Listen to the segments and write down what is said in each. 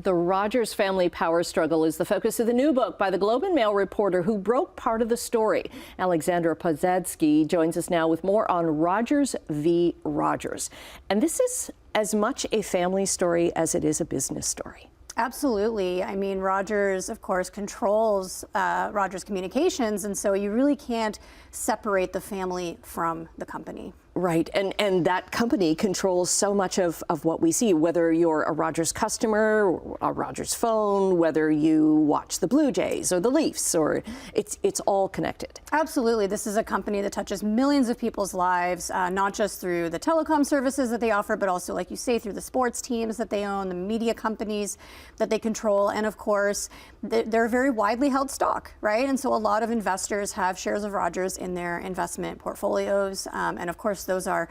The Rogers family power struggle is the focus of the new book by the Globe and Mail reporter who broke part of the story. Alexandra Posadzki joins us now with more on Rogers v. Rogers. And this is as much a family story as it is a business story. Absolutely. I mean, Rogers, of course, controls Rogers Communications, and so you really can't separate the family from the company. Right, and that company controls so much of what we see, whether you're a Rogers customer, a Rogers phone, whether you watch the Blue Jays or the Leafs, or it's all connected. Absolutely. This is a company that touches millions of people's lives, not just through the telecom services that they offer, but also, like you say, through the sports teams that they own, the media companies that they control, and of course, they're very widely held stock, right? And so a lot of investors have shares of Rogers in their investment portfolios, and of course, those are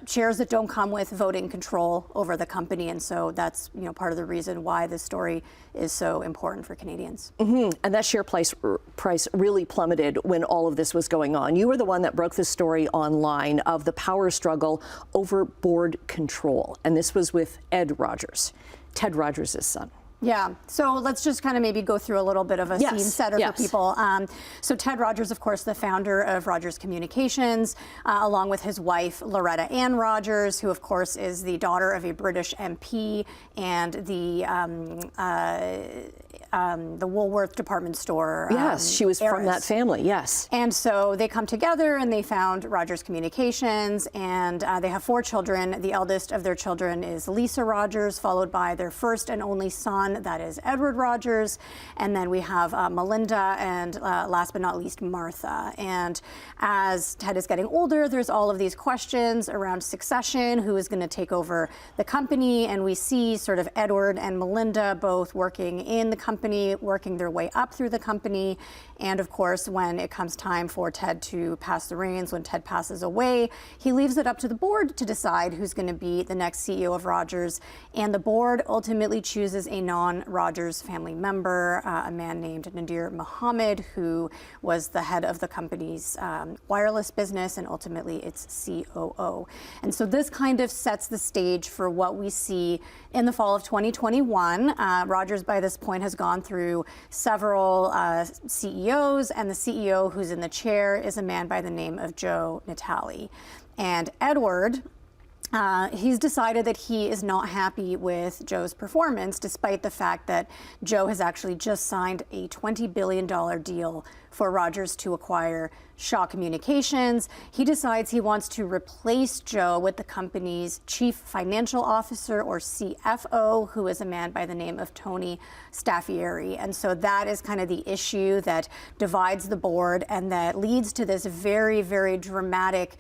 shares that don't come with voting control over the company, and so that's part of the reason why this story is so important for Canadians. And that share price really plummeted when all of this was going on. You were the one that broke the story online of the power struggle over board control, and this was with Ed Rogers, Ted Rogers' son. Yeah, so let's just kind of maybe go through a little bit of a scene setter for people. So Ted Rogers, of course, the founder of Rogers Communications, along with his wife, Loretta Ann Rogers, who, of course, is the daughter of a British MP and the Woolworth department store. Yes, she was heiress. From that family, yes. And so they come together and they found Rogers Communications, and they have 4 children. The eldest of their children is Lisa Rogers, followed by their first and only son, that is Edward Rogers, and then we have Melinda, and last but not least, Martha. And as Ted is getting older, there's all of these questions around succession, who is going to take over the company, and we see sort of Edward and Melinda both working in the company, working their way up through the company, and of course, when it comes time for Ted to pass the reins, when Ted passes away, he leaves it up to the board to decide who's going to be the next CEO of Rogers, and the board ultimately chooses a non-Rogers family member, a man named Nadir Mohammed, who was the head of the company's wireless business and ultimately its COO. And so this kind of sets the stage for what we see in the fall of 2021. Rogers, by this point, has gone through several CEOs, and the CEO who's in the chair is a man by the name of Joe Natale. And Edward, he's decided that he is not happy with Joe's performance, despite the fact that Joe has actually just signed a $20 billion deal for Rogers to acquire Shaw Communications. He decides he wants to replace Joe with the company's chief financial officer, or CFO, who is a man by the name of Tony Staffieri. And so that is kind of the issue that divides the board and that leads to this very, very dramatic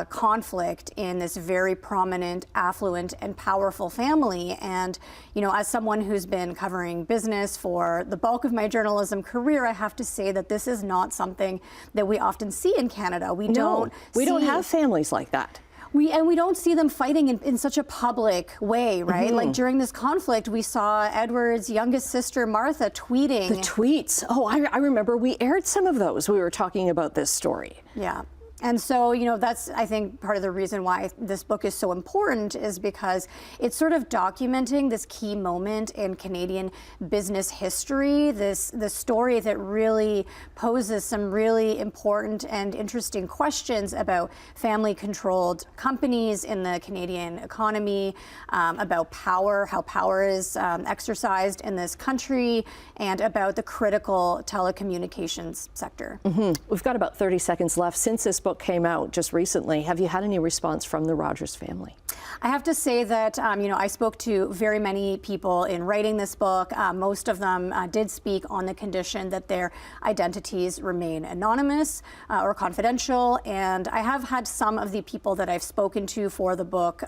conflict in this very prominent, affluent, and powerful family. And, as someone who's been covering business for the bulk of my journalism career, I have to say that this is not something that we often see in Canada. We don't have families like that. We don't see them fighting in such a public way, right? Like during this conflict, we saw Edward's youngest sister, Martha, tweeting. The tweets. Oh, I remember we aired some of those. We were talking about this story. Yeah. And so, that's, I think, part of the reason why this book is so important is because it's sort of documenting this key moment in Canadian business history, this story that really poses some really important and interesting questions about family-controlled companies in the Canadian economy, about power, how power is exercised in this country, and about the critical telecommunications sector. We've got about 30 seconds left. Since this book came out just recently, have you had any response from the Rogers family? I have to say that, I spoke to very many people in writing this book. Most of them did speak on the condition that their identities remain anonymous or confidential. And I have had some of the people that I've spoken to for the book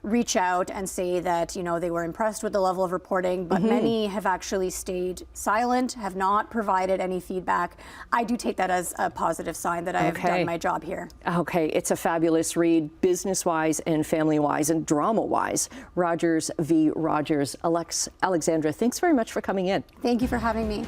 reach out and say that, they were impressed with the level of reporting, but many have actually stayed silent, have not provided any feedback. I do take that as a positive sign that I have done my job here. Okay, it's a fabulous read, business-wise and family-wise and drama-wise. Rogers v. Rogers. Alexandra, thanks very much for coming in. Thank you for having me.